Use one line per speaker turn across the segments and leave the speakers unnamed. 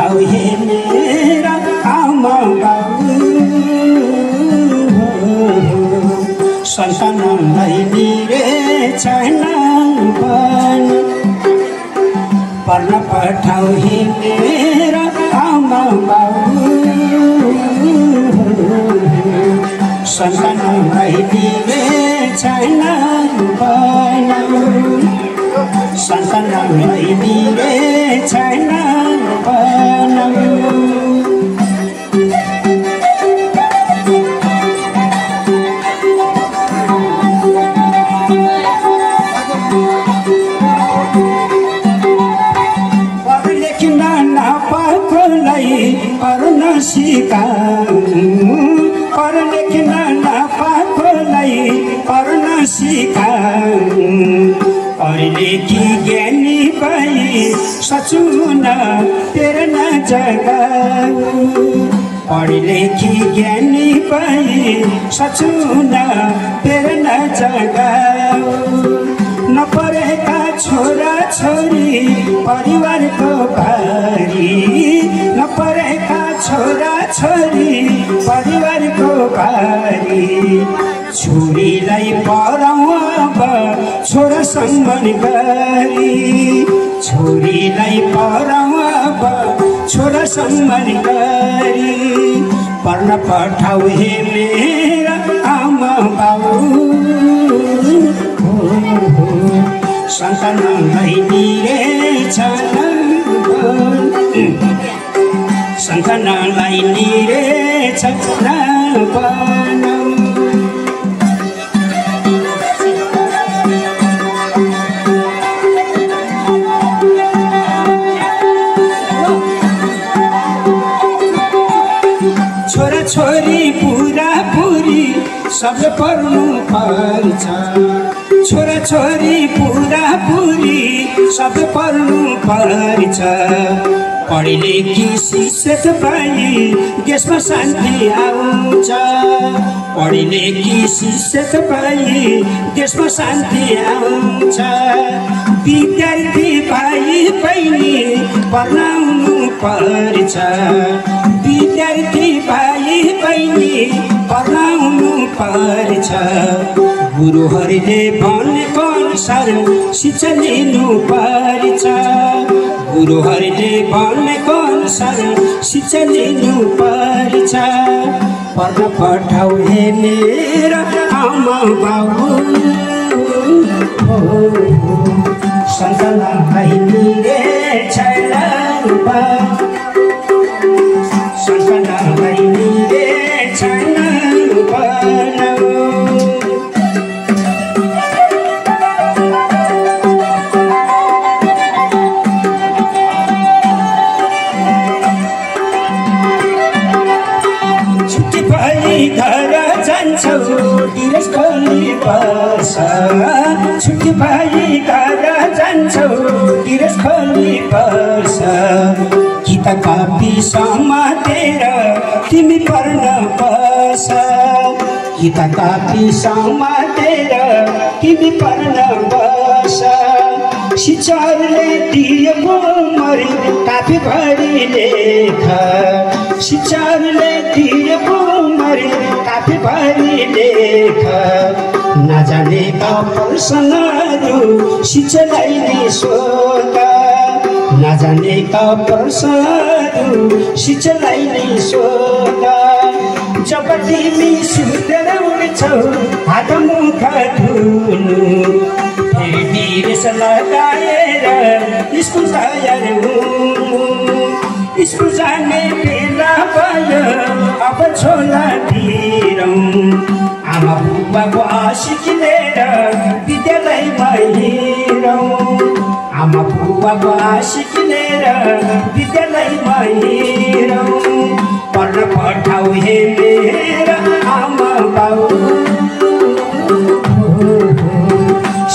पठाऊ हे मेरा आमा बाबु सन्तानलाई निरे छैन पढ्न पठाऊ हे मेरा आमा बाबु सन्तानलाई निरे छैन सन्तानलाई निरे छैन पढलेखिन नपाएकोलाई पढ्न सिकाऊ पढलेखिन नपाएकोलाई पढ्न सिकाऊ पढलेखी ज्ञानी भई सचुन प्रेरणा जगाऊ पढलेखी ज्ञानी भई सचुन प्रेरणा जगाऊ नपढेका छोरा छोरी परिवारको भारी नपढेका छोरा छोरी परिवारको भारी छोरीलाई पढाऊ अब छोरा सम्मान गरी छोरीलाई पढाऊ अब छोरा सम्मान गरी पढ्न पठाऊ हे मेरा आमा बाबु सन्तानलाई निरे छैन सन्तानलाई निरे छैन छोरा छोरी पुरा पुरी सब पढ्नु पर्छ छोरा छोरी पुरा पुरी सब पढ्नु पर्छ पढलेखी शिक्षक भई देशमा शान्ति आउँछ पढलेखी शिक्षक भई देशमा शान्ति आउँछ विद्यार्थी भाइ बहिनी पढाउनु पर्छ विद्यार्थी भाइ बहिनी पढाउनु पर्छ गुरुहरूले भनेको अनुसार शिक्षा लिनु पर्छ गुरुहरूले भनेको अनुसार शिक्षा लिनु पर्छ पढ्न पठाऊ हे मेरा आमा बाबु सन्तानलाई निरे छैन सन्तानलाई निरे छैन घर जान्छौ गिरस खोली पर्छ छुट्टी पाई घर जान्छौ गिरस खोली पर्छ किताब कपी समातेर तिमी पढ्न पर्छ किताब कपी समातेर तिमी पढ्न पर्छ शिक्षाले दिएको मरि काफी भरि लेख शिक्षाले दिएको मरि काफी भरि लेख नजानेका प्रश्नहरू शिक्षालाई नै सोध नजानेका प्रश्नहरू शिक्षालाई नै सोध जब तिमी सुतेर उठ्छौ हात मुख धुनु फेरि ड्रेस लगाएर स्कुल तयार हुनु स्कुल जाने बेला भयो अब छोला दिरौँ आमा बुबाको आशिक लिएर विद्यालयमा हिँडौँ आमा बुबाको आशिक लिएर विद्यालयमा हिँडौँ पढ्न पठाऊ हे मेरा आमा बाबु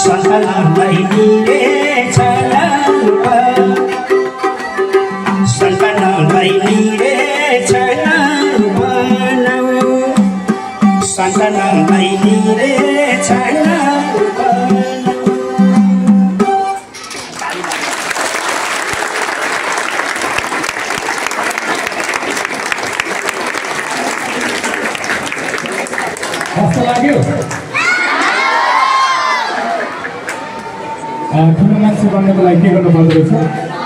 सन्तानलाई निरे छैन सन्तानलाई निरे छैन सन्तानलाई निरे छैन
कस्तो लाग्यो ठुलो मान्छे बन्नको लागि के गर्नु पर्दो रहेछ